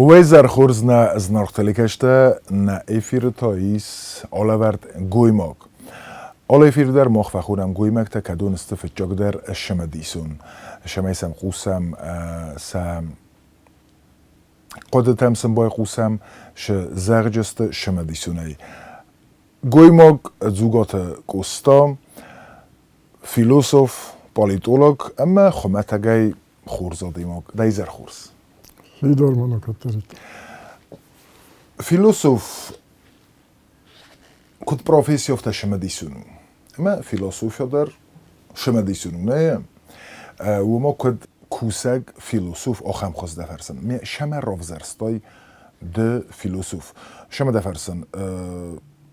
Uwezer Hurzna znarktelikeste na efir tayis alawert goymag. Al efir der mag و خودم goymag تا کدون استفجاگ در شما دیسون. شما اسم قوسم سم قدرتم سم بای قوسم ش زرجست شما دیسونی. goymag زوجات کوستا فیلسوف پالیتولوگ اما خمتگی خورزادی ماگ دیزر خورز. لیدار منو کتری. فیلسوف کد پروفسیو فت شما دیسونو. اما فیلسوفیا در شما دیسونو نه. و ما کد کوسگ فیلسوف آخام خواست دفرسن. می شما رفزرستای د فیلسوف. شما دفرسن.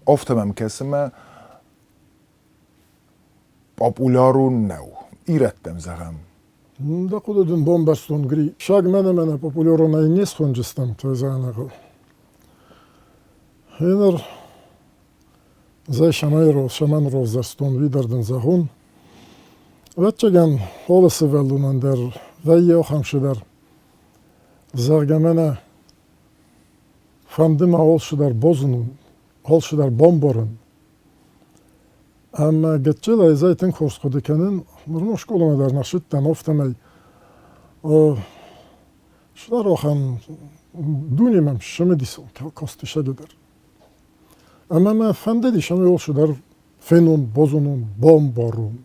افتم کسمه پاپولارو نو. ایرتم زغم. Да куда ден бомбастон гри. Шаг мене популярно не схонжестам то занаго. Хенер за шаман розастон видарден загон. Ветчеген холесе велунан der вeye хамшдар. Заргамена фандыма олшдар бозунун. Олшдар бомборун. Ama geççele zaten kurs kodikenin normal şkoluma der naşitten oftamay. Şular oxam dunimam şeme disun kostişe gider. Ama ma fende di şeme yol şudar fenun bozunun bomborun.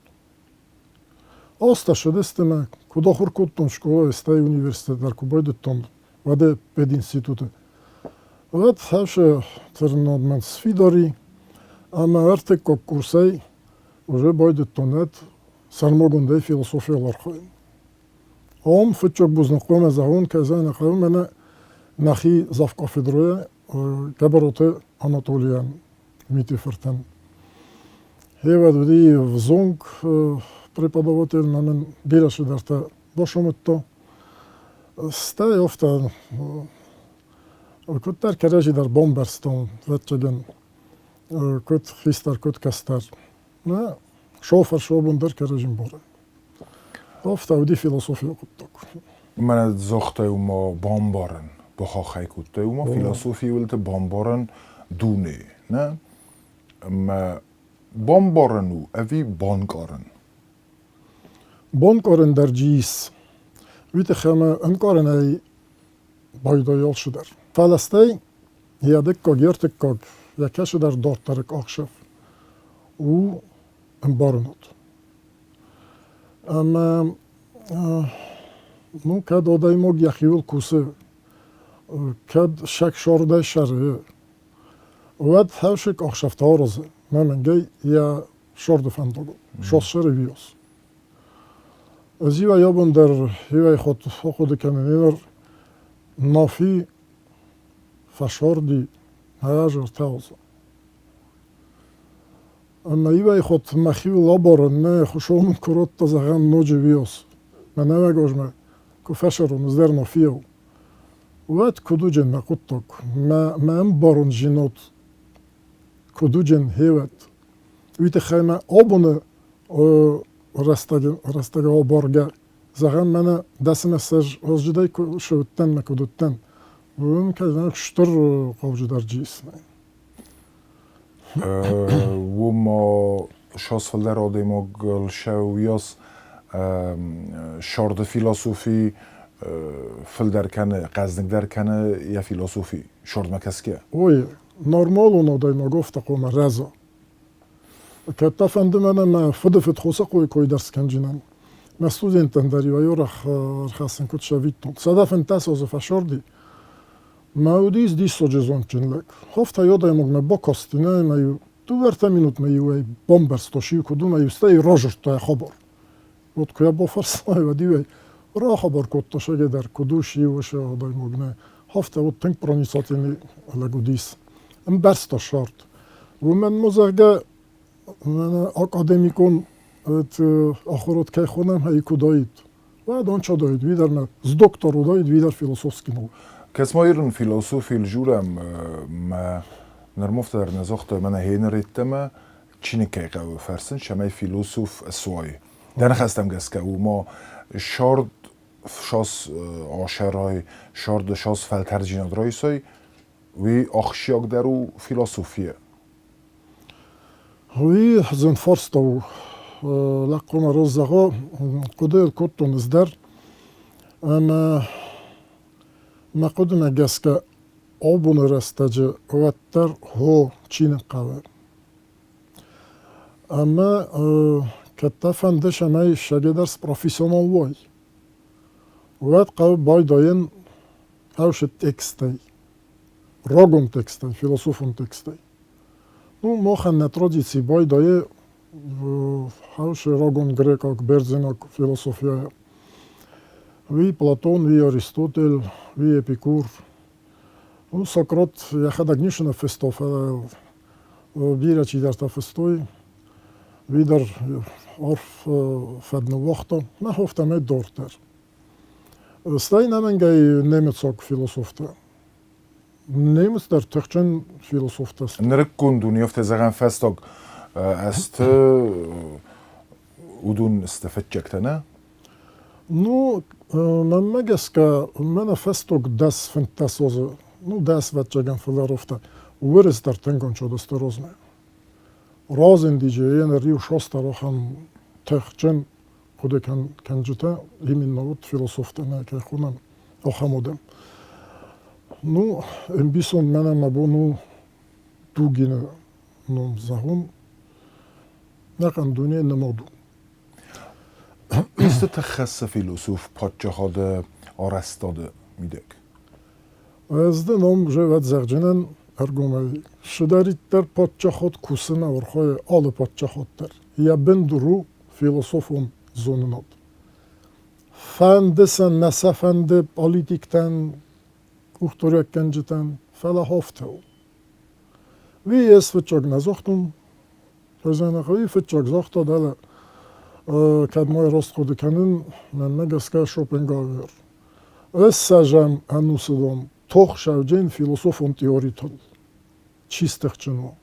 Osta şedesteme kudohur kuttun şkola istay üniversiteler kuboydutton vade ped institutu. Evet havşe tırnodman sfidori. Ama artık kursay уже будет тонет сармогундай философиялар хоим. Ом фичок бузнакоме загон казан ахам мене нахи завкафедроя кабароте Анатолиян митифертен. Хева дуди в зонг преподаватель намен бираше дарта бошометто. Стай офта куттар каражи дар бомберстон ветчеген кут хистар кут кастар. Ne şoför şobundur kerajim bora. Ofta udi filosofiya kuttuk. من زخته و ما بامبارن با خاخی کته و ما فیلسوفی ولت بامبارن دونه نه ما بامبارن و اوی بانکارن Bonkaren der jis. Vite khama ankaren ay baydayol şudar. Falastay yadik ko gertik ko yakash der dortarik akşaf. U barnot. Ama nu kad oday mog yakhil kuse kad shak shorda shari. Wad hawshik akhshaftaroz. Mamengay ya shorda fandogo. Shos shari vios. Aziva yobun der hiwa khod kamener nafi fashordi hajar tawza. Ama iva خود مخیل لابارن نه خوشون کرد تا زغم نوجی بیاس. من نمیگوش ما کفشرون از در نفیو. وقت کدوجن نکوتک. من بارن جنوت کدوجن هیوت. ویت خیمه آبونه رستگاه آبارگه. زغم من دستم سر از جدای شوتن نکودتن. و که زنگ شتر قوج در جیس نه. و ما شاس فلر آدم اگل شویاس شارد فیلسوفی فلر کنه قزنگ در کنه یا فیلسوفی شارد مکسکه. اوی نرمال اون آدم گفت قوم رضا. که تفند من فدفت خوسه کوی درس کنجنن. مسئولین داری و یورخ خاصن کد شویتون. صدفن تاسوز فشاردی. Маудис дисоджезон чинлек. Хофта йода мог ме бокостине, маю туверта минут ме юей бомбер стоши коду ме юстай рожер то е хобор. От коя бофарсай вадивей ра хобор коттоше гедер коду шиуше одай могне. Хофта от тенк проницатини легудис. Ем берста шарт. Во мен мозерге академикон ет ахорот кай хонам хай кудоид. Ва донча доид видер ме з доктору доид видер философски нол. كسمايرن فيلسوفي الجورم ما نرمفت در نزاخت من هینریتم چینی که قو فرسن شمای فیلسوف سوای. در نخستم گسکه و ما شارد شاس آشرای شارد شاس فلترجینات رایسای وی آخشیاک درو فیلسوفیه هوی زن فرستو لقوم روزها قدر کتون ازدر اما ما قدنا جسك آبون رستجه وتر هو چین قوه اما كتفن دش ماي شاگردرس پروفیسیونال وای وقت قو باي داين هاوش تكستي راغون تكستي فيلسوفون تكستي Ну, мохан на традиции бой дае хауш рагон грекак берзинак философия. Ви Платон, ви Аристотель, ви Епикур. Ну, Сократ яхада гнишена фестофа бира чи дар тафестой. Ви дар орф фадна вахта. На хофта мед дортер. Стай наменгай немецак философта. Nemens der Türkchen Philosoph das. نرکن دنیا فت زغن فستاگ است ودون استفدت نه؟ Ну, man megeska manifestog das fantasoze. Ну, das wat jagan фаларофта. Уверес дар тенгон чо досторозне. Розен диже ен риу шостарохан Türkchen худе канжута именно вот философта на ке хунам охамодем. Ну, эмбисон мене мабону дугине ном захун накан дуне намоду. Ist تخصص فیلسوف پادشاهاد آرستاده میدک؟ Ezde nom jevet zercinen ergomeli. Şidaritler padşahot kusina orxoy alı padşahotlar. Ya ben duru filosofon zonunot. Fendesen nesefende politikten ухторякканжитан фала хофтел. Ви ес фичок назохтун. Фазана хви фичок зохта дала. Кад мой рост ходи канин мен мегаска Шопенгауэр. Ес сажам анусудом тох шавжен философон теоритол. Чистых чину.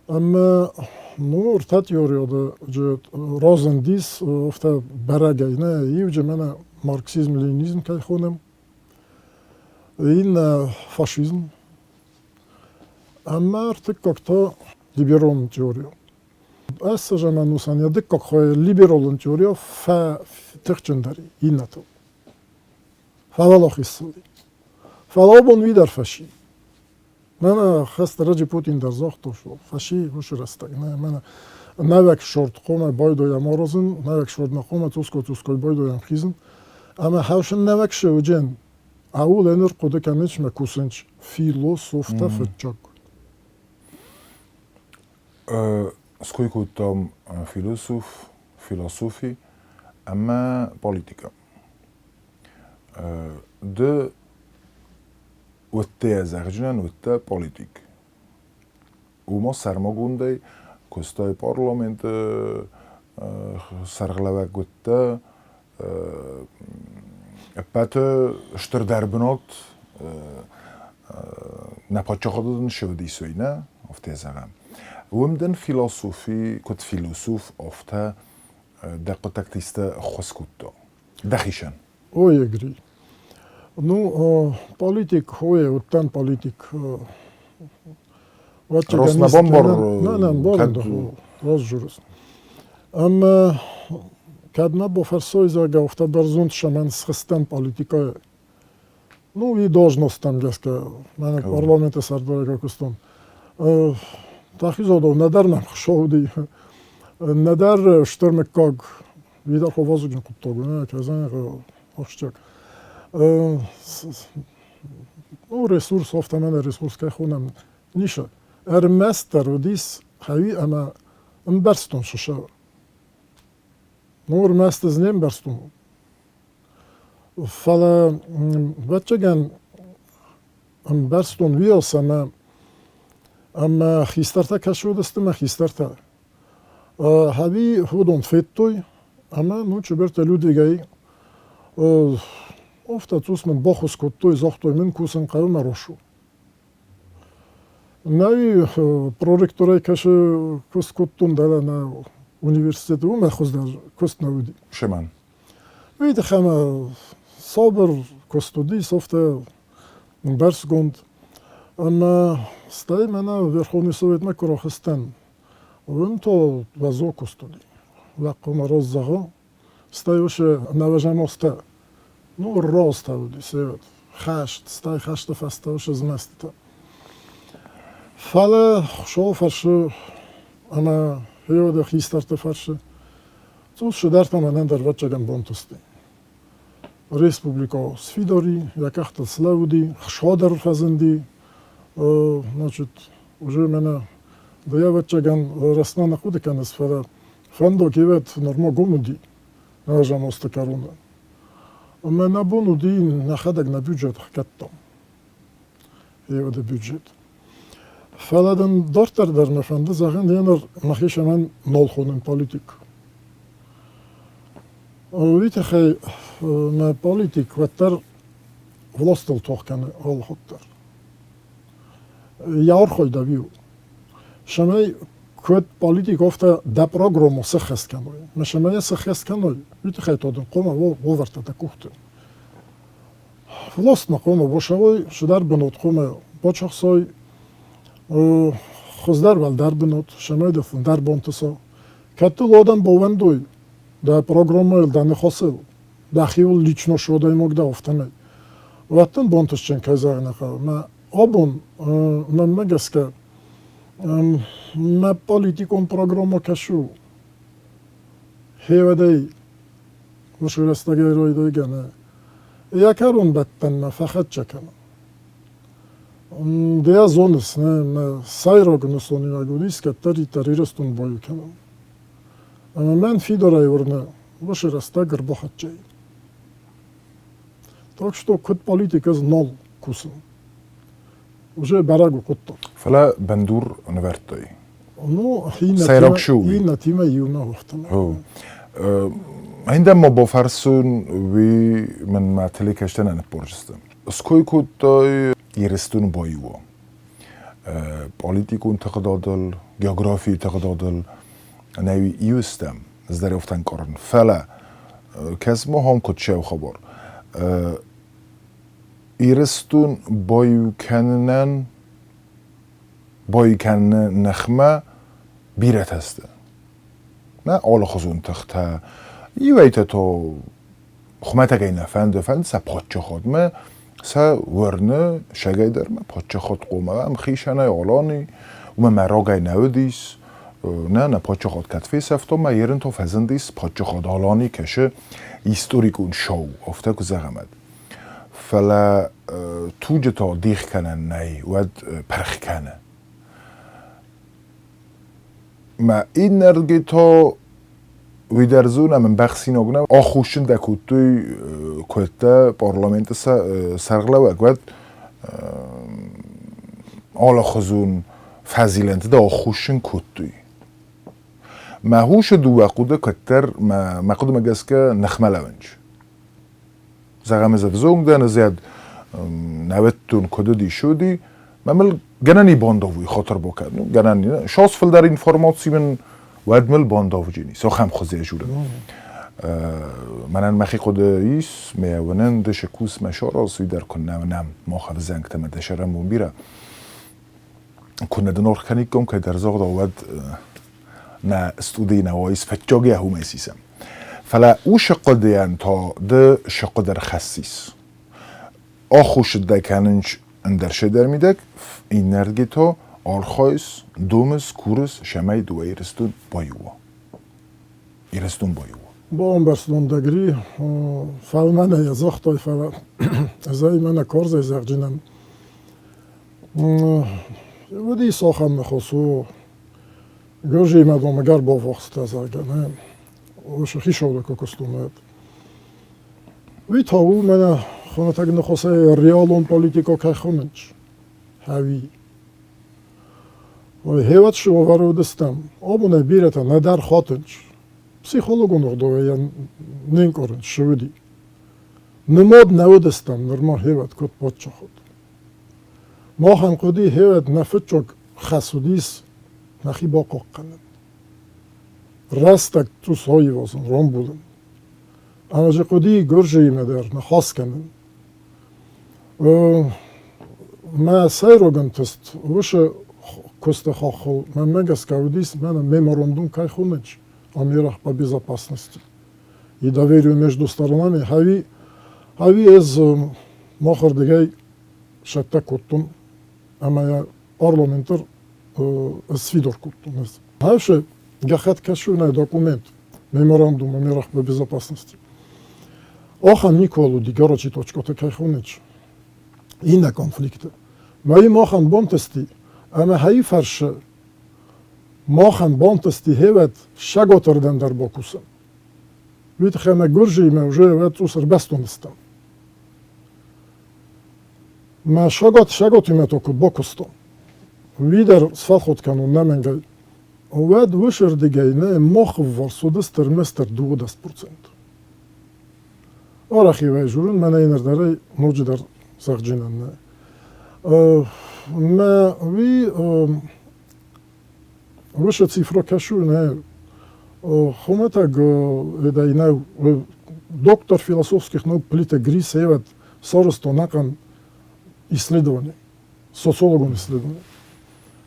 Ама ну орта теорияда же Розендис офта барагайна ивже мена марксизм ленинизм кай хонем. In fascism. Amma artık kakta liberalın teoriya. Essa zaman nusan ya dik kakta liberalın teoriya fa tıkçındari innato. Favalak hissi. Falabon vidar faşi. Mana xast Recep Putin der zahto şu. Faşi hoş rastag. Mana navek short qoma baydo ya morozun, navek short na qoma tusko baydo ya xizin. Ama havşın navek şevcen Аул енер коде канеч мекусенч философта фетчак. Сколько там философи, ама политика. De وته زرجنن وته politik. Uma sarmagunday kostay parlament sarglavak وته Pate Sterdarbnot na padşahadın şevdisöyne ofte zagam. Umden filosofi kut filosof ofte daqtaktiste xoskutto. Daxishan. Ой, игри. Ну, политик, ой, вот там политик. Роснабомбор. Не, розжурус. Ама Kadma bo Versäuser auf der Bersundschemen schestem Politiker. Ну и должност там деска, мене парламента сардора како стон. Тахизодов надарнам шоуди. Надар штурмек как видар ховозугин куттогу, не казан ошчак. Ну ресурс офта мене ресурс кай хунам ниша. Эрместер удис хави ама имберстон шоша. Nur meistens nimmst du. Fala, vetjegen am berston vios ama xistarta kaşudestim xistarta. Havi hudon fettoy ama nu çuberte ludigay. Ofta tusmen boxus kottoy zoxtoy min kusen qavma roshu. Navi prorektoray kaşı kus kottun dala na Üniversitede u mehuzlar kostnavudi. Şeman. Видите, хама собер костуди софте Берсгунд. Ама стай мена Верховный Совет на Курохистен. Он то вазо костуди. Лакома роззаго. Стай уше наважамосте. Ну, роста уди севет. Хашт, стай хашта фаста уше зместите. Фала шо фаршу ама هیوده خیسترت فرشه تو شدرت منن در وچگن بانتستی республика Сфидори, якахта Славуди, Шодер фазенди, значит, уже меня доявачаган расна находикан сфера фандо кивет норма гомуди, нажам остакаруна. Меня бонуди нахадаг на бюджет хкаттам. Евде бюджет. Фаладан дортар дар мефанды заген денер махишамен нолхонен политик. Видите, хай на политик ваттар властыл тохканы ал хоттар. Яр хойда виу. Шамай код политик офта да программу сахасканой. На шамай сахасканой. Видите, хай тоден кома воварта да кухты. Власт на кома бошавой шудар бенот кома бочахсой хоздар валдар бенот шамай да фундар бонтасо. Каттул адам бовандой да программа да не хосил. Да хиул лично шодай мог да офтаме. Ваттан бонтасчен кайзарнаха. Ма обон на мегаска на политикон программа кашу. Хевадей вошурастагай ройдой гане. Якарун баттан ма фахат чакана. Дея зонес не сайрог нусони агудиска тарирастун бою канам. Ама мен фидорай урна вошурастагар бахатчай. Так что код политика нол кусен. Уже барагу котто. فلا بندور نورتوي. Ну, هنا تيما يونا وقتنا. عندما بفرسون وی من معتلی کشتن انت برجستم. اسکوی کودای یرستون بایو. پالیتیکون تقدادل، جغرافی تقدادل، نوی یوستم. از در افتن کارن. فلا کس ما هم کدشه و خبر. یرستون بایو کنن نخمه بیرت هسته. نه آل خزون تخته یویت تو خمت اگه نفند سا پاچه خود ما سا ورنه شگای در ما پاچه خود قومه هم خیشنه آلانی و ما مراغای نودیس نه پاچه خود کتفی سفتا ما یرن تو فزندیس پاچه خود آلانی کشه ایستوریکون شو افته که زغمد فلا توج تا دیخ کنن نی ود پرخ کنه ما این نرگی تا ویدرزون من بخشی نگنم آخوشن دکوتوی کوته پارلمانت سرگلوه گوید آلا خزون فضیلنت دا آخوشن کوتوی ما هوش دو وقوده کتر ما قدم اگه که نخمه لونج زغم زفزونگ ده نزید نوتون کده دی شدی ممل گنانی بانداوی خاطر بکردم گنانی شاس فل در اینفورماسی من ودمل بانداوی نیست آخم خوزه جوره منن مخی خود ایس میونن دش کوس مشار آسوی در کنم نم ما خب زنگ تم دشرم بون بیره کنه دنور کنی کم که در زاغ داود نه استودی نوایس فتجاگی هم ایسیسم فلا او شقل دیان تا ده شقل در خصیص آخوش دکننج اندرشه در میدک این نرگی تا آرخایس دومس کورس شمای دو ایرستون بایو با هم برستون دگری فعل منه یزاخ تای فعل ازای منه کارز ازاق جنم ودی ساخم نخواستو گرجی مدام اگر با وقت ازاق نه وشخی شده که کستومت وی تا او منه خونه تک نخواسته ریالون پولیتیکا که خوننج هاوی و هیوت شو ورودستم آبونه بیرتا ندر خاطنج پسیخولوگون اغدوه یا نینکارنج شودی نماد نودستم نرما هیوت کد پاچه خود ما هم قدی هیوت نفتچوک خسودیس نخی باقاق کنن رستک تو سایی واسن رام بودن Амажи қуди гуржи медер на хасканын. Ма сайроган тест выше косты хахол. Ма мегас каудис мена меморандум кайхунеч о мерах по безопасности и доверию между сторонами. Хави из махардегай шатта куттун, ама я парламентар свидор куттун. Хавше гахат кашуна документ меморандум о мерах по безопасности. Охан Николу дигорочи точкота кайхунеч. И на конфликты. Мои мохан бонтести, ама хаи фарше мохан бонтести хевет шаготерден дар бокусам. Вид хема гуржи ме уже вет усер бестонистам. Ма шагот име току бокустом. Видер сфалхот канун наменгай. Вед вишер дигай не мохв варсудестер местер 20%. Орахи вай журун мене инердерей нуджидар сахджинан. Ма ви выше цифра кашу не хоматаг эдайнау доктор философских наук Плите Грис евет соросто накан исследование, социологом исследование.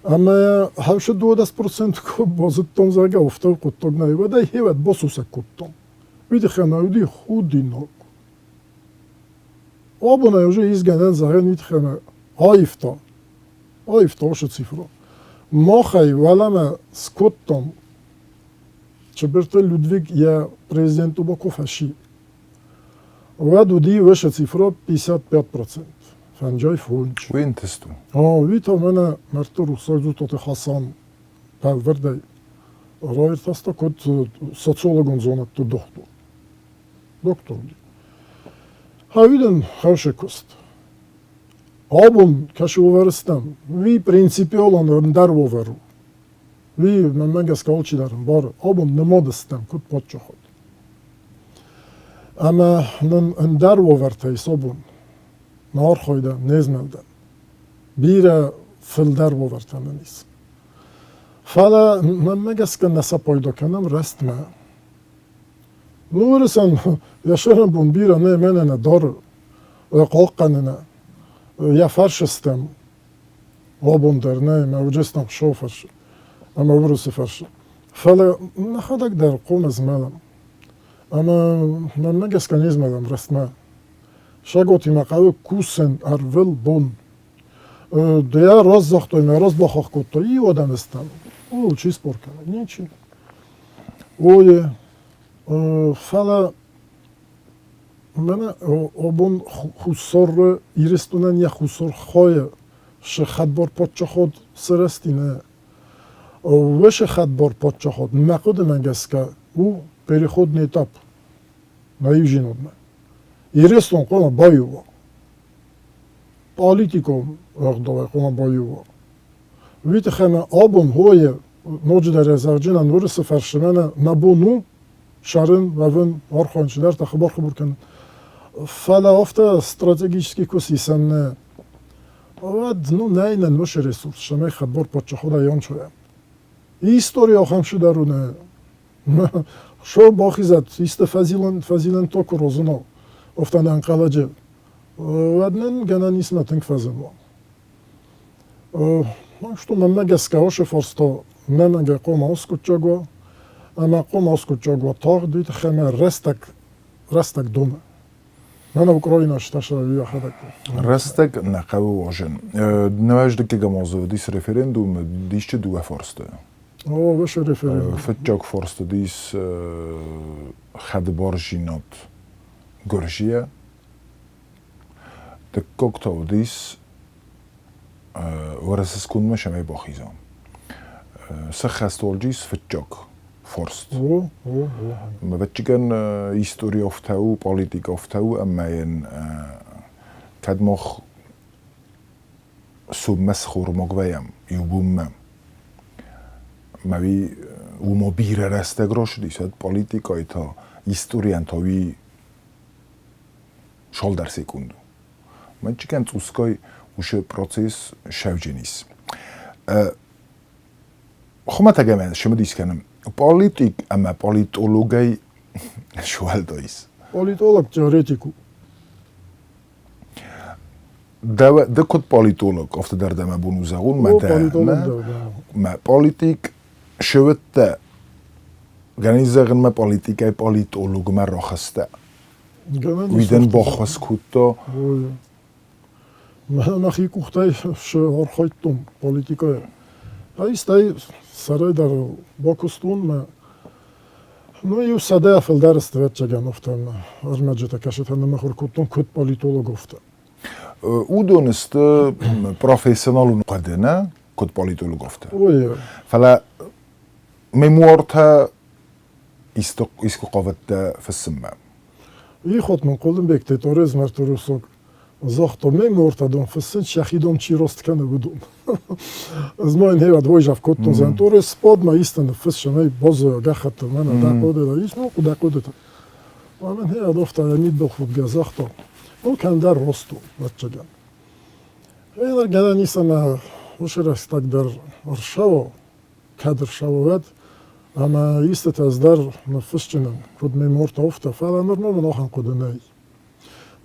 Ама хавше 20% ко бозит том зага офтав куттог на еведа евет босуса куттом. Видиха науди худинок. Обона уже изганен заген видиха айфта оше цифра. Махай валама с куттом Чеберте Людвиг я президент Убакофаши. Вадуди выше цифра 55%. Фанджай фунч. Уин тесту. Вита мене мертуру сойдутоте Хасан Палвердей. Ройр таста код социологон зонат ту доктор. Доктор. Хавиден хавше кост. Абун каши уверстам. Ви принципиолан дарвоверу. Ви на мега скалчи дарам бар. Абун не модестам код подчохот. Ама нен дарвоверте собун. Нар хойда незмелден. Бира филдар вовертен نیست. فعلا من مگس که نسا پیدا کنم رست ما. نورسان یاشرم بون بیرا نه من نه دار قاقن نه یا فرشستم وابوندر نه موجستم شوفرش اما ورس فرش. فعلا نخدک در قوم زمالم. اما من مگس که نزمالم رست ما. شاگوتی مقاله کوسن ارول بون. Я раз захтой, раз бахах котто и одам estам. Чи споркана, ничи. Ое, фала мене обон хусор иристунан я хусор хое шахадбор подчаход срестине. Веше хадбор подчаход мақуд мангеска у переходный этап на южинодме. Иристун кома баюва. Политиком вагдове кома баюва. Вите хема абун хое ноҷдар азарҷина нурис фаршимана набуну шарын вавин архончидар тахбар хубур кан. Фала офта стратегически кусисан вад ну найнен ваше ресурс шамай хабар подчахода ён чоя. История хамшидаруне шо бахизат ист фазилан току розуно офтан анқалаҷи ваднен гананисна тинг фазимо. Что man mega skaoše forsto nemenge koma oskučago, ama koma oskučago tog dit cheme restak dome. Mana Ukraina shtasha via hadak. Restak naqavu ojen. Navajdaki gamozo dis referendum dische du forsto. Vaše referendum. Fetjak forsto dis khadborjinot Gorjia. De kokto dis ورسس كون مش ما يبغى خيزان سخستولجيس في الجوك فورست ما بتشكن هيستوري اوف تاو بوليتيك اوف تاو اما ين كاد مخ سو مسخور مقبيم يوبوم ما بي ومبير رستگروش ديسات بوليتيكا ايتا هيستوريان تاوي شال در سيكوندو ما تشكن توسكاي وش بروسيس شوجينيس. خو ما تجمع شو ما ديس كنم. بوليتيك أما بوليتولوجي شو هالدايس. Politolog teoretiku. de kod politolog ofte der deme bonuzagul me politik şövet ganizagın me politikay politolog me raxste uyden boxas kutto من اخی کوختای شهر خواهیدم پولیتیکای ایستای سرای در باکستون ما یو ساده افل درست وید چگن افتن ارمجته کشت هنده مخور کتون کت پولیتولوگ افته او دونسته پروفیسیونالون قده نه کت پولیتولوگ افته فلا ممورتا ایسکو قوت فسمه ای خود من قلم بکتی توریز مرتروسوگ زاخت میم ورتادم فسن شخیدم چی راست کنه بودم از ما این هیواد ویجاف کتون زن توری سپاد ما ایستن فس شمای بازو گخت من دقوده دا ایش نو دقوده تا و من هیواد افتاد امید بخود گزاختم اون کن در راستو بچه گن اینا گنه نیستن وش رستک در ارشاو کدر شاوید اما ایستت از در نفس چنن کد میم ورتا افتا فعلا نرمو من آخن قده نهی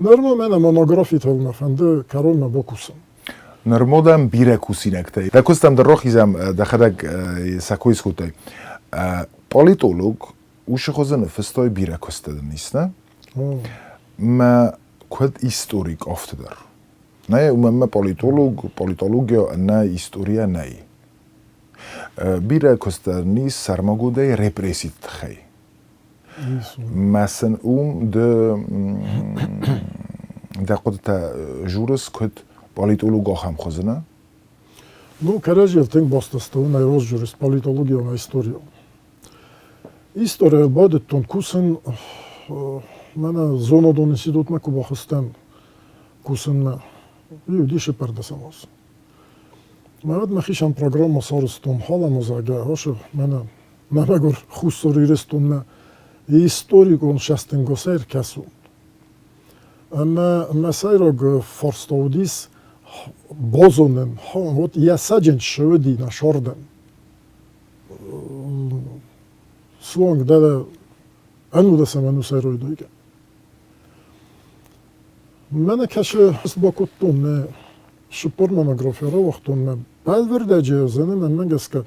Normal mene monografit olma fende karolma bokusam. Normodam bire kusinektej. Da kustam da rohizam da hadak sakoj skutaj. Politolog uše hozen festoj bire kusteden nisne. Ma kod historik ofteder. Ne umma politologio na historia nei. Bire kusteden nis sarmagudej represit khej. مثلا ده قدرت جورس کد پولیتولوگا هم خوزنه؟ Ну, каражил тен бастасту на розжурис политология на историю. История бъде тонкусен, мене зона до институт на Кубахастен, кусен на юдише пердесамос. Мавед махишан програма сорстум хала мозага, хоше мене намагор хусорирестун на историкон шастен госер касу. Ама сайрог форстаудис бозонен, вот я саджен шведи на шорден. Слонг да ану да сам ану сайрой дойга. Мене каше сбокоттун не шупор монография вахтун не балвердеже зене мен геска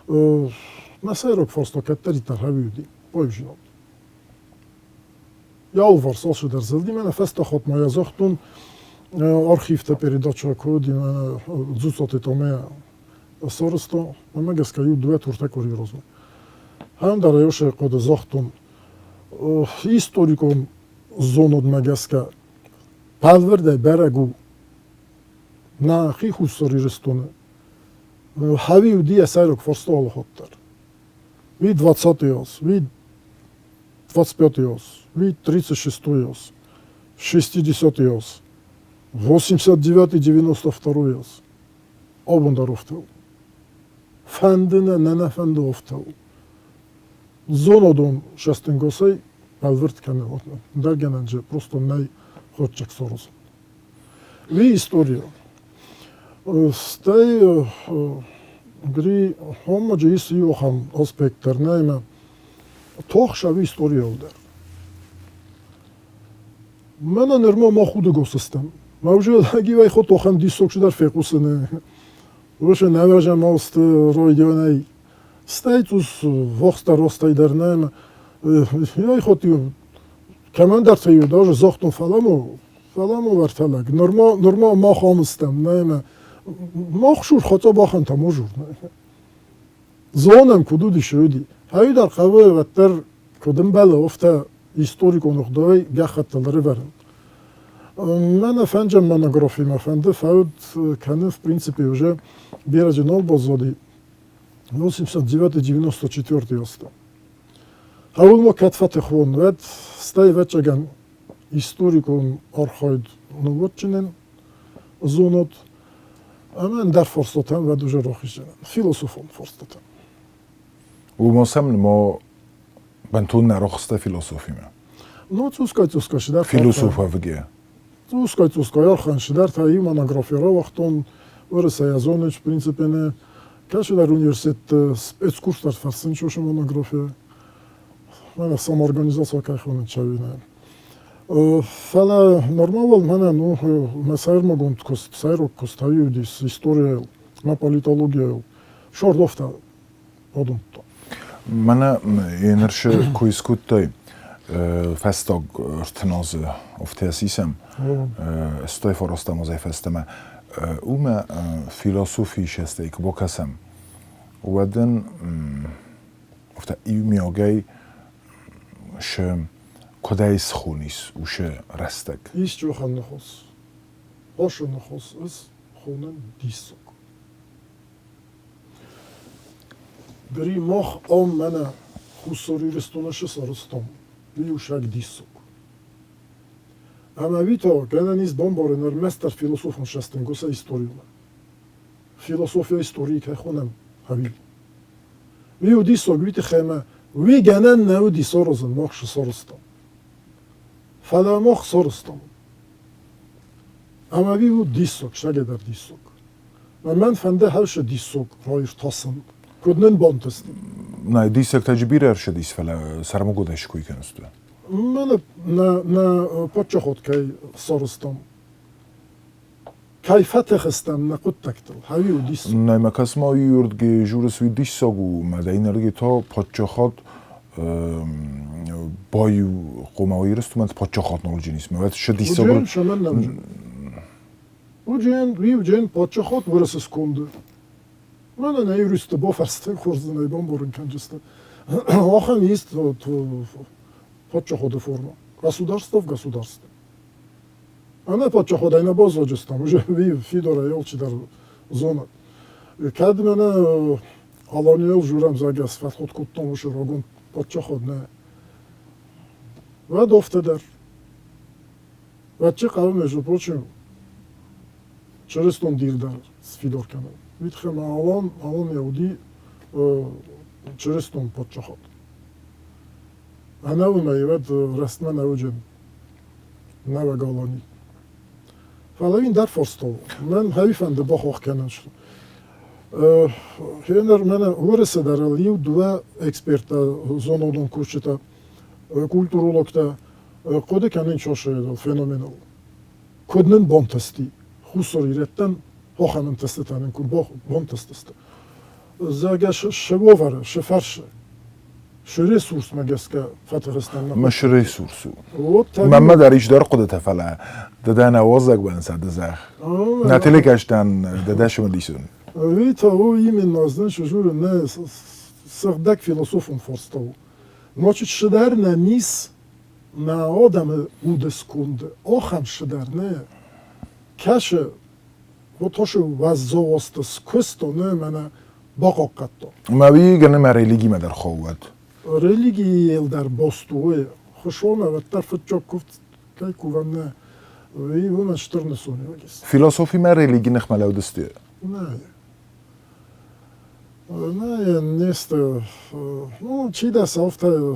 на сайрог форстокеттери тархавиуди. Пойжинот. Ялвар салшы дерзелди мене феста хот моя захтун архивта передача коди мене зуцоти томе сорсто мене геска ю две турте кори розме. Хам дара yoше коди захтун историкон зонод мегеска палверде берегу на хиху сорирестуне хави удия сайрок форстол хоттер. Ви 20 јас, ви 25 јас, ви 36 јас, 60 јас, 89 92 јас. Обундар офтел. Фендине нене фенди офтел. Зонодон шестен госай палверт кене отне. Дергененже просто не хочек сорос. Ви историја. Стай гри хомаджи иси јохам аспектер неме тохшави историја олдер. Мене нермо ма худе го систем. Ма уже гивај хот охам дисок шудар фекусене. Уже наважа мост ројдионај. Стајтус вохста ростай дер неме. Јај хот командар теју даже захтун фаламу варталак. Норма ма хамстем неме. مخشور خطا باخن تا مجور زانم کدودی شدی هایی در قوه وتر کدوم بله افته هیستوریک و نقدای گخت تلره برن من فنجم منوگرافی مفنده فاود کنه в принципе уже بیراجنال بازادی 894 яста. Хаул мо катфат хвон вед стай вечеген историкон архайд новотчинен зонот Amen der forstatan ve дуже rohişen. Filosofon forstatan. ومسمى ما بنتون نرخصته فيلسوفي ما. No cuskaj şidar. Filosofa vge. Cuskaj arxan şidar ta i monografiyara vaqton orası yazoniç prinsipene kaşı der üniversitet spetskurslar farsin çoşu monografiya. Mana sam organizacija kaj honen çavine. Фала нормал мене, ну, месер могон кост, сайро костаю дис история, ма политология, шордофта одунто. Mana enerşe koyskutay festag rtnaze of tesisem stay forostam az festeme uma filosofi şesteik bokasem ودن افتا ایمیاگی شه کدایس خونیس و شه رستگ ایست جو خان نخوس باشو نخوس از خونن دیسوک بری مخ آم منه خسوری رستونش سرستم بیوشک دیسوک اما ویتا گنه نیز بانبارنر مستر فیلسوفن شستن گوسه ایستوریونه فیلسوفیا ایستوریک خونم هبیل ویو دیسوک ویتی خیمه وی گنن نو دیسارزن مخش سرستم فلا مخ سرستم اما ویو دیسوک شگه در دیسوک و من فنده هرش دیسوک رایش تاسن کدنن بانتست نه دیسک تجبیر ارشدیس فلا سرمو گودش کوی کنستو من نه پاچه خود که سرستم کیفت خستم نقود تکتل هاویو دیسوک نه مکس ما یورد گه جورس وی دیساگو مدین رگی تا پاچه خود بایو قومایی رستو من پاچه خود نولجی نیست موید شه دیساگو وجین شمن نمجن وجین ویو جین پاچه خود ورسس کنده من نه یوریست با فرسته خورزن ایبان بورن کنجسته آخه نیست تو پاچه خود فرما государство в государстве она пача хода ина боз оҷастам уже ви фидора ёлчи дар зона кад мана алониёл журам загас фатхот куттам уше рогон пача ход не ва дофтадар ва чи қавм между прочим чрестон дирдар с фидор канал витхем алон яуди чрестон пача ход она умаевад растма науҷен нава галони فالوین در فاستو من حیفنده با خواه کنن شد هنر من ورسه در لیو دو اکسپرت زونودون کوچتا کولتورولوگتا قده کنین چاشه فنومنال کدنن بانتستی خسوری رتن هاخنن تستتانن کن بانتستست زاگش شوواره شفرشه شه رسورس مگسکه فتحستان مش رسورسو محمد داریش دار قدرت فلا دادن آوازک بنسد زخ نتیله کشتن دادش مدیسون ویتا او ایمن نازدن شجور نه سردک فیلسوفون فرستو نوچit شدر نه نیس نه آدم اودس کنده آخم شدر نه کشه و تاشو وزاواستس کستو نه منه باقا قطا ما بیگنه ما ریلیگی ما در خواهد رلیگی در باستوه خوشونه و طرف چاک گفت که کوام نه وی اون شتر نسونی وگیست فیلسوفی ما ریلیگی نخمله دسته نه نیست ну چی دست افته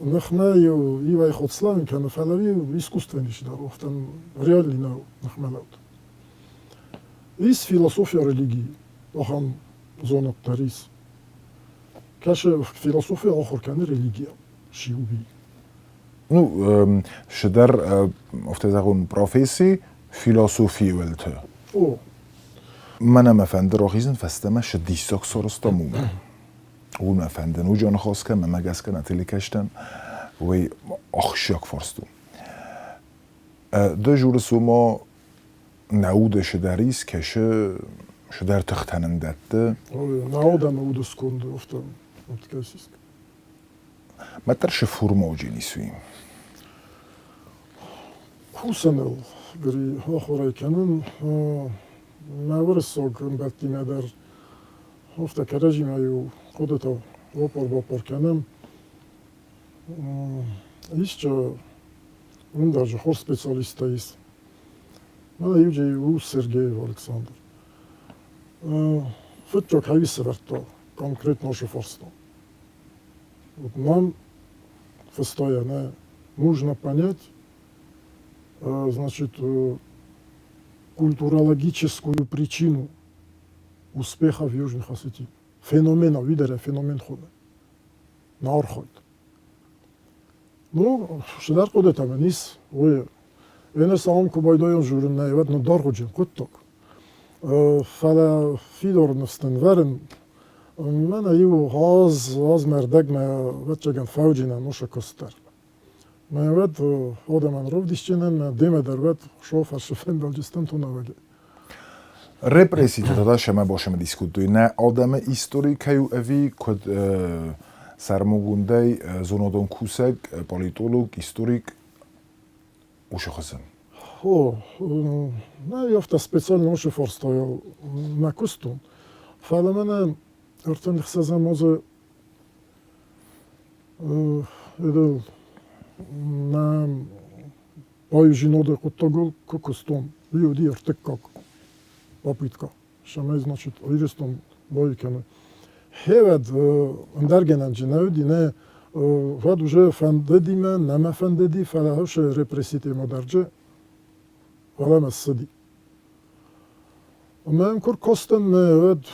نخمه یو ایوای خودسلامی کنه فلوی искусственیش در افتن ریالی نو نخمه لود ایس فیلسوفیا ریلیگی آخام زونت داریس کاش فیلسوفی آخر کنه ریلیگیا شیوبی Ну, شدر افتادگون پروفیسی فیلسوفی ولته. او من مفند راهیزن فستم شدیساک سرستاموم. او مفندن او جان خواست که مگس که نتیلی کشتن و آخشیاک فرستم. دو جور سوما نعود شدریس کشه شدر تختنن دته. نعود نعود سکند افتاد کسیست. متر شفورما جنیسویم. خوسنل گری آخرای کنن نورسوگن بطی ندار افته کرجی میو خودتا واپر کنم ایست اون درجه خور سپیسیالیست ایست من یوجی او سرگی الکساندر فتچو کهی سورتا конкретно шефорство. Вот нам постоянно нужно понять, значит, культурологическую причину успеха в Южных Осетии. Феномена, видите, феномен хода. На орхот. Ну, шедар ходета менис, ой, эне саам кубайдоян журун наеват, но дар ходжин, кутток. Фала фидор нстен верен, من ایو هاز مردگ ما وچگن فوجینا نوشه کستر ما ود آدمان رو دیشچنن دیمه در ود شوفر شفن بلجستان تو نوگه Represită da shema bosham diskutuj na adame historikaju evi kod sarmogundej zonodon kusek politolog historik ushkhasam. О, نه یافت специально نوشه فرستایل نکستون فعلا من ارتن خسازم موزه ایدل на бою жиноде коттогол кокостон биоди ертек как попитка шаме значит ойрестон бой кене хевед эндергенен жинауди не вад уже фандедиме нема фандеди фалахош репрессите модерже валам сади мен кур костен вад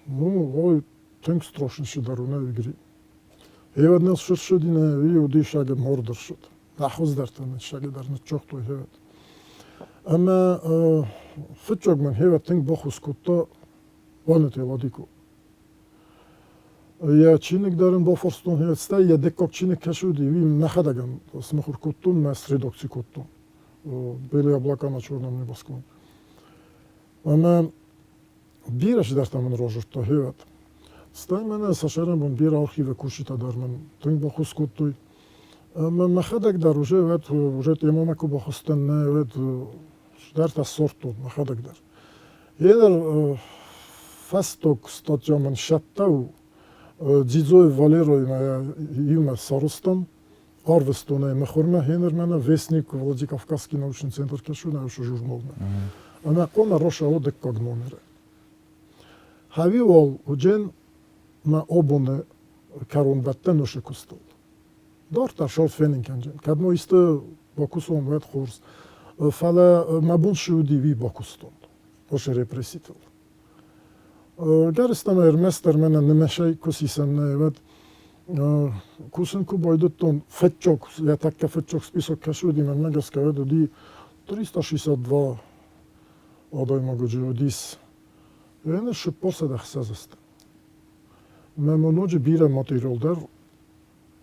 ну ой тенк страшно шидаруна игри هیواد نس شد اینه ویودی شاگه مردر شد نخوز در تنه شاگه در نچوخ توی هیواد اما فتشوگ من هیواد تنگ بخوز کتا وانت یوادی کو یا چینک دارن با فرستون هیواد ستا یا دکاک چینک کشودی ویم نخدگم اسمخور کتون مس редокси کتون بلی облака на черном небосклоне اما بیرش در تمن روژر تا هیواد Стай мене сашерен бон бир архиве кушита дар мен тунг бо хускуттуй мен махадак дар уже темама ку бо хустен не вет дар та сорту махадак дар едер фасток статья мен шаттау дзидзой валерой на юма сарустан арвестоне мехорме хенер мене вестник Владикавказский научный центр кешу на журнал она кона роша одек как номер хави ол уджен на обоне каронбатта нуше кустол. Дорта шорт фенин канжен. Кадмо исте бакусон вет хорс. Фала мабун шуди ви бакустон. Оше репрессител. Гаристан ерместер мене немешай кусисен не вет кусен ку бойдоттон фетчок, я така фетчок список кашуди мен мегаска ведо ди 362 одай магоджи одис. Ене шу поседах сезесте. Мемоноджи бира материалдар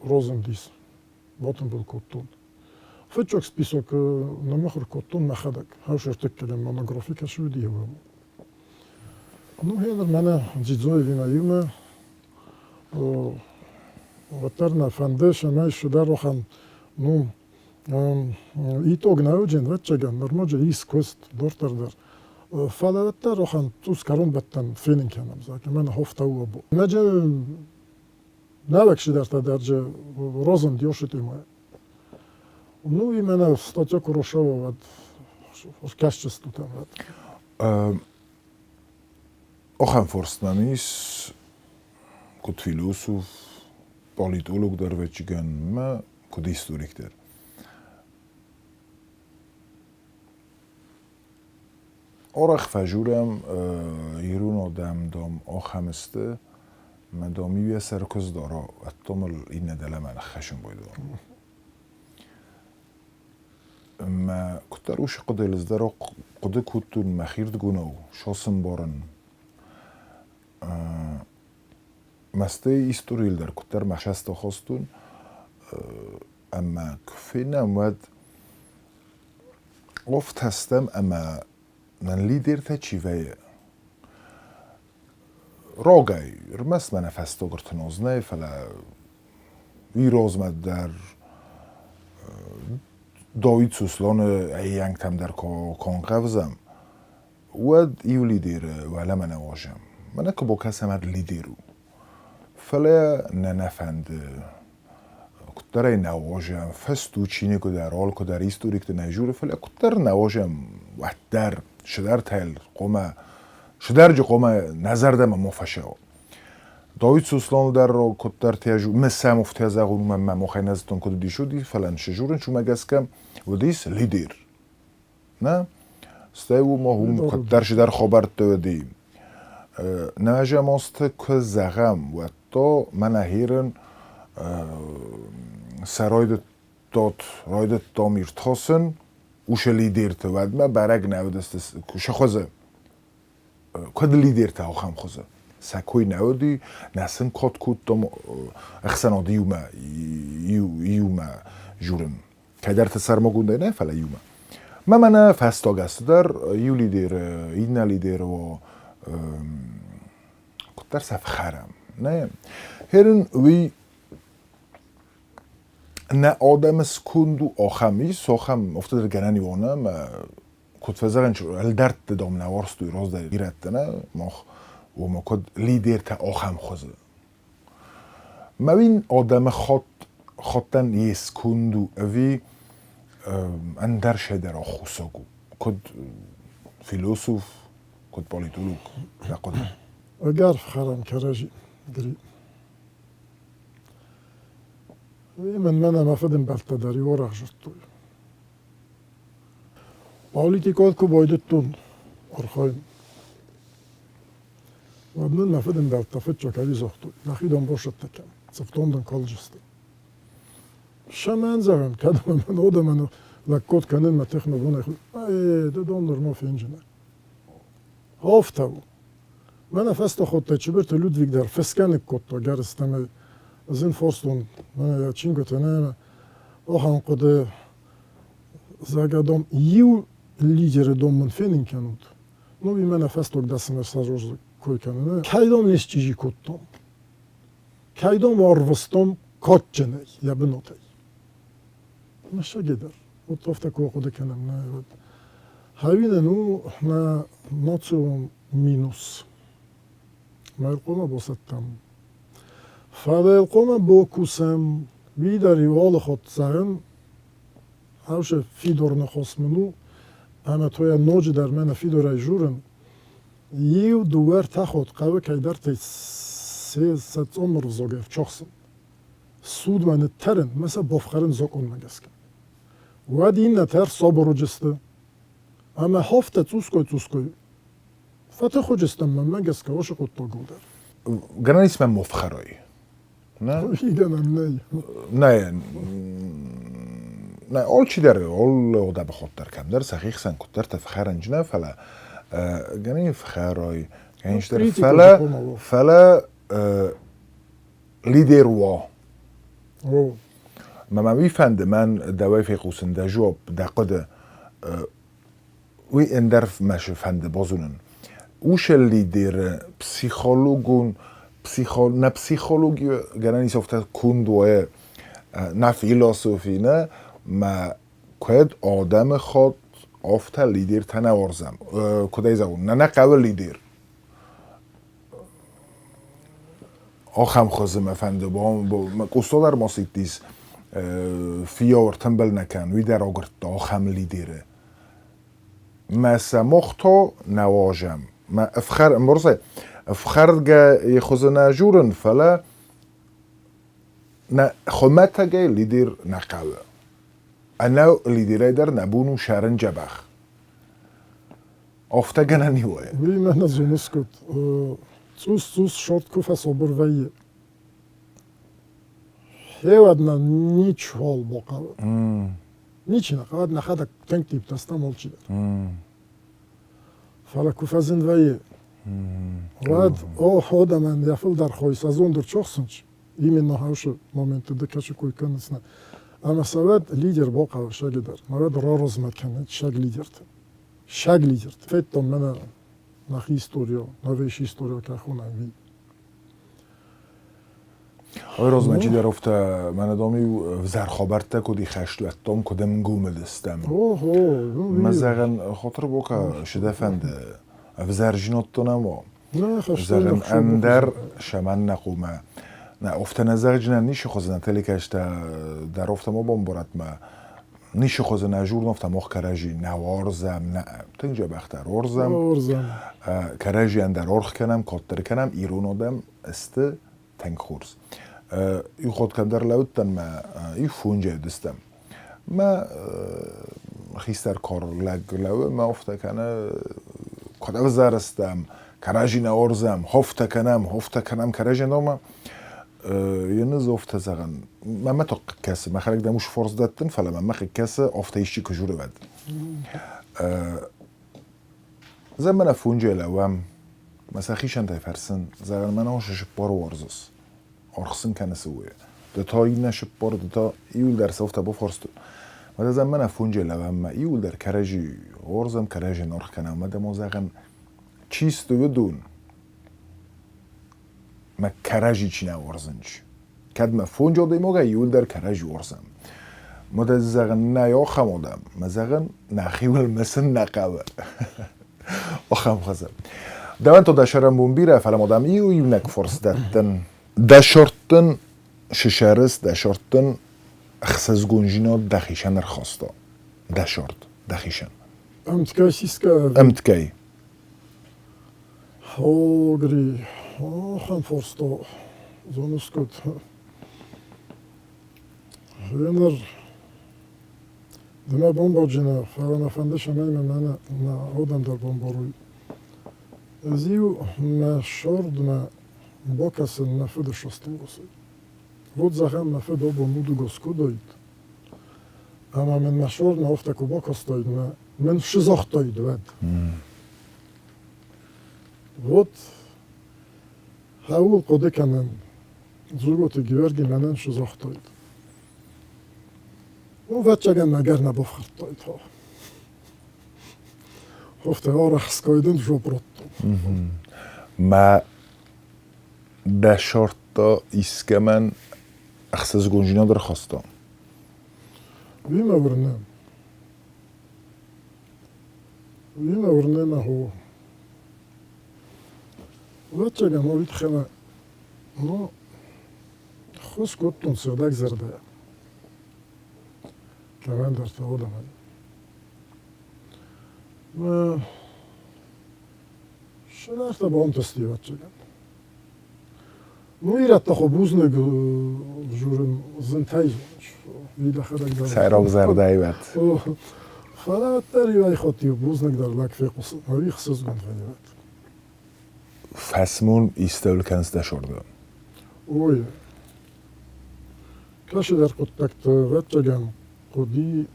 розендис. Батен был коттон. Фетчок список на махор коттон махадак. Хауш ертеккелен монографика шуди его. Ну хенер мене дзидзой вина юме. Ватерна фандеш май шудар рохан. Ну итог науджен ветчеген. Нормоджи искост дортердер. فلوته روحان توس کارون بتن فینینگ کنم زاک من هفته او بود مجه نوکشی در درجه روزن دیوشتی ما ну и мене стаття Корошова от кашчесту там Охам форстнамис код философ политолог дар вечиген ма код историк дер آرخ فجورم ایرون آدم دام آخمسته من دامی وی سرکز دارا اتامل این ندله من خشم بایدم ما کتر اوش قدل ازدارا قده کتون مخیرد گوناو شاسم بارن مسته ایستوریل در کتر مخشست خواستون اما کفینم ود گفت هستم اما من لیدر تا چیوه راگای رمست من فستو گرتنازنه فلا ویراز مد در داوید سوسلان ایانگ تم در کان قوزم ود ایو لیدر ولی من واجم من که با کسی مد لیدرو فلا ننفند کتر نواجم فستو چینی که در حال که در ایستوریک نجوره فلا کتر نواجم وقت در شدر تل قومه شدر جو قومه نظر دم مفشه داوید سوسلان در رو کتر تیجو مثل مفتیز اغون من مخی نزدتون کدو دی شدی فلان شجورن چون مگس کم و دیس لیدر نه استایو ما هم کتر شدر خبرت دو دی نهجه ماست که زغم و تا من هیرن سراید داد راید دامیر تاسن وش لیدر تواد ما برگ نودست کش خوزه کد لیدر تا آخام خوزه سکوی نودی نسن کد کد دم اخسنادی یوما جورن کدر تسر ما گونده نه فلا یوما ما من فستاگست در یو لیدر این لیدر و کدر سفخرم نه هرن وی نه آدم سکوندو آخمی ساخم افتاد گرانی وانم کد فزرنش الدرت دام نوارست و راز در گیرت نه ما کد لیدر تا آخم خوزه ما بین آدم خاطن یه سکوندو اوی اندر شدر آخوساگو کد فیلوسوف کد پالیتولوگ نقدم اگر فخرم کراجی گری من مفدم بالتداري ورا جرتو политикот ку бойдуттун орхойн وابنن مفدم بالتفتشو كالي زوختو نخيدون بوشت تكام سفتوندن كولجستو شمان زغن كدم من اودا من لكوت كانن ما تخنو بونا اي ده دوندر ما فينجنا هافتو من فستو خودت چبرت لودویگ در فسکنک کوتو گرستم از این فاستون من یا چین گوتنه آخان قده زاگادم یو لیدر دوم من فینین کنند نوی من فستوک دستم سازوز کوی کنه کایدام نیست چیزی کوتم کایدام آروستم کات جنه یا بنوتی نشه گدر و تافت کو خود کنم نه هاوینه نو نه ناتسو مینوس مرقوم باستم فالقوم بوکوسم ویداری وال خود زن هاوش فیدور نخواسمنو اما توی نوج در من فیدور جورن یو دوار تاخد قوه که در تی سه ست عمر زوگه چخسن سود من ترن مثلا بافخرن زوکون مگسکن و دین نتر صبر جسته اما هفته توسکوی فتح خود جستم من مگسکه واش خود تا گودر گران اسم مفخرایی نه اول چی داره اول او ده بخواد در کم در سخیخ سن کتر تفخرنج نه فلا گنی فخرای گنیش در فلا لیدر وا ما بیفند من دوای فیقوسن ده جواب ده قد وی اندرف مش فند بازونن اوش لیدر پسیخولوگون نه پسیخولوژی گرانی سفته کندوه نه فیلسوفی نه ما کد آدم خود افته لیدر تنوارزم کدای زبون نه قبل لیدر آخم خازم افنده با استاد در ماسیتیز فیار تنبل نکن وی در آگرد آخم لیدره مثلا مختو نواجم ما افخر مرزه افخرد یخوزن جورن فلا نه خمت گه لیدر نقوه انا لیدر در نبونو شرن جبخ افته گنه نیوه وی من از جنس کد توس شد کف صبر ویه هیوادنا نیچ حال باقوه نیچ نقوه نخده تنگ تیب تستا مالچی در فلا کف از این ویه واد آدم من یافل در خویس از اون در چخسنچ ایمن هاوش مومنت دکش کوی کنسن اما سواد لیدر باقا شگ در مراد را روز مکنه شگ لیدر فیت من نخ هیستوریا نویش هیستوریا که خونم وی آقای رازمنچی در افته من دامی وزر خابرته کدی خشلتم کدم گومدستم مزاقن خاطر باقا شده فنده وزر جنات تو نما زغن اندر شمن نقومه نه افته نزغ جنن نیش خوزن تلی کشته در افته ما بامبارد ما نیش خوزن نجور نفته مخ کراجی نوارزم نه تنجا بختر ارزم کراجی اندر ارخ کنم کاتر کنم ایرون آدم است تنگ خورز ای خود کم در لوتن ما ای فونجه دستم ما خیستر کار لگ لوه ما افته کنه کده وزرستم کراجی نوارزم هفته کنم کراجی نامه یه زفت زغن من تو کسی من خلق دموش فرض دادن فلا من کسی آفتایشی کجوره بد زمان فونجه لوام مثلا خیشن تفرسن زغن من هاشش بار ورزس آرخسن کنه سویه دتا این نشب بار دتا ایول در سوفت با فرستو مده زمان فونجه لوام ما ایول در کرجی ورزم کرجی نرخ کنه مده ما زغن چیست و دون ما کرجی چی نورزنج کد ما فونجا دیموگا یول در کرجی ورزم مده زغن نیا خمودم ما زغن نخیول مثل نقبه آخم خزم دوان تو دشارم بومبیره فلا مدام ایو یونک فرس دادن دشارتن ششارس دشارتن اخساز گونجینا دخیشن رخواستا دشارت دخیشن امتکای سیسکا امتکی هاگری آخم فرستا زانوسکت هنر دما بمبا جنا فعلا نفنده شمال من آدم در بمبا روی ازیو ما شرد ما با کسی نفد شستم گسید بود زخم نفد با مودو گسکو داید اما من مشورد نافته که با کس داید من شزاخت داید بود هاول قده کنن زوگوتی گیورگی منن شزاخت داید و بچگن نگر نبافرد داید ها هفته ها رخصکایدن جو برد ما دشارتا ایسکه من اخساز گونجینا در خواستم ویما ورنم هو بچگن ها وید خمه ما خوش کتون سردک زرده که من در تاودم و شنرت با هم تستی بچگن نویرت تا بوزنگ جورن زنتای ویده خدک سیراغ زرده ایوت فلا تری وای خاطی بوزنگ در لک فیقوس هایی خصوص گند فیوت فسمون ایستول کنس دشارده اوه کاش در کتکت بچگن قدی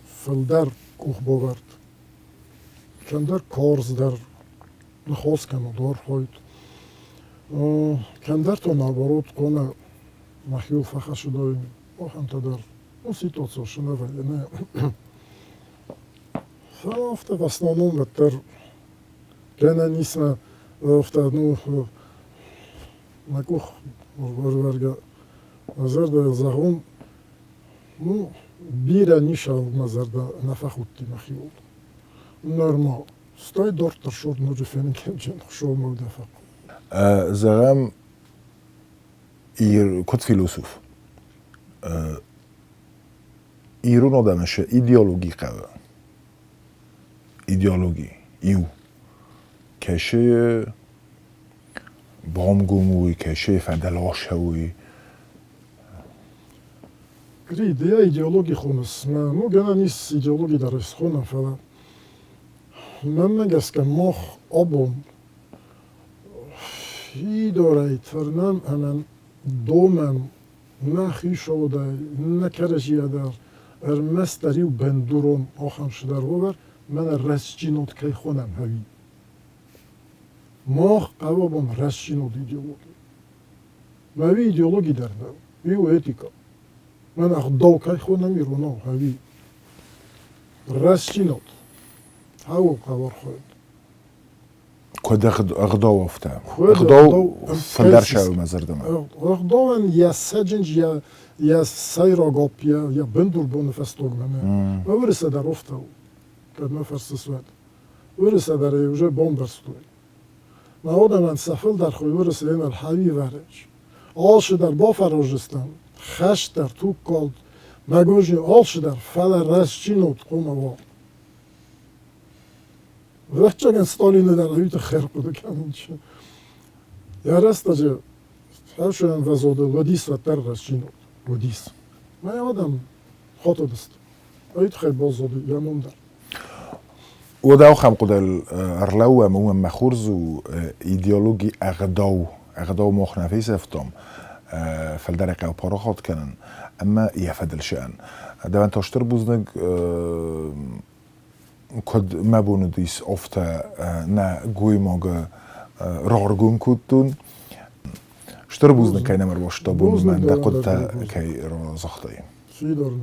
فلدر کوخ باورد کندر کارز در نخواست کنه دار خواهید کندر تو نبارود کنه مخیول فخه شده این هم تا در اون سیتواتسا شنه ولی نه فافته بسنانون بتر کنه نیسمه افته نو نکوخ برگه نظر در زغون نو بیره نیشه نظر در نفخ اوتی مخیول نرمال ستای دورتر شد نوجه فینن کنجن شو مودفق زغم کد فیلسوف ایرون آدمشه ایدئولوژی قوه ایدئولوژی ایو کشه بامگوموی کشه فدلاشوی گری ایدئولوژی خونس ما گنا نیست ایدئولوژی درست خونم فلا من نگست که مخ آبون هی دارید فرنم همان دومن نخی شده نکرشی در ارمستری و بندورون آخم شده رو بر من رسچی نوت که خونم هوی مخ قوابون رسچی نوت ایدئولوژی موی ایدئولوژی در نو ویو اتیکا من اخداو که خونم ایرونو هوی رسچی نوت هاو قوار خواهد کد اغداو افته اغداو فندر شو مزردم اغداون یا سجنج یا سایراگاپ یا بندور بونفستوگ منه و ورسه در افته کد نفرس سوید ورسه در ایوژه بومبرستوی ما آدم من سفل در خوی ورسه این الحوی ورج آلش در با فراجستان خش در توک کالد مگوژی آلش در فل رسچی نوت قوم و وقتچگن ستالینه در هایت خیر بوده کنن چه یا راست اجه هرشون وزاده ودیس و تر رسچینو ودیس من آدم خاطر دست هایت خیر بازاده یا مندر و داو خم قدل ارلو مو مخورز و ایدئولوژی اغداو اغدا مخ نفیس افتم فلدرق او پاراخات کنن اما يفدل شأن دوان تاشتر بوزنگ کد مبونه دیس افته نه گوی ماگه رارگون کدتون شتر بوزنگ که نمر باش تا بون من ده قد تا که را زخته چی دارن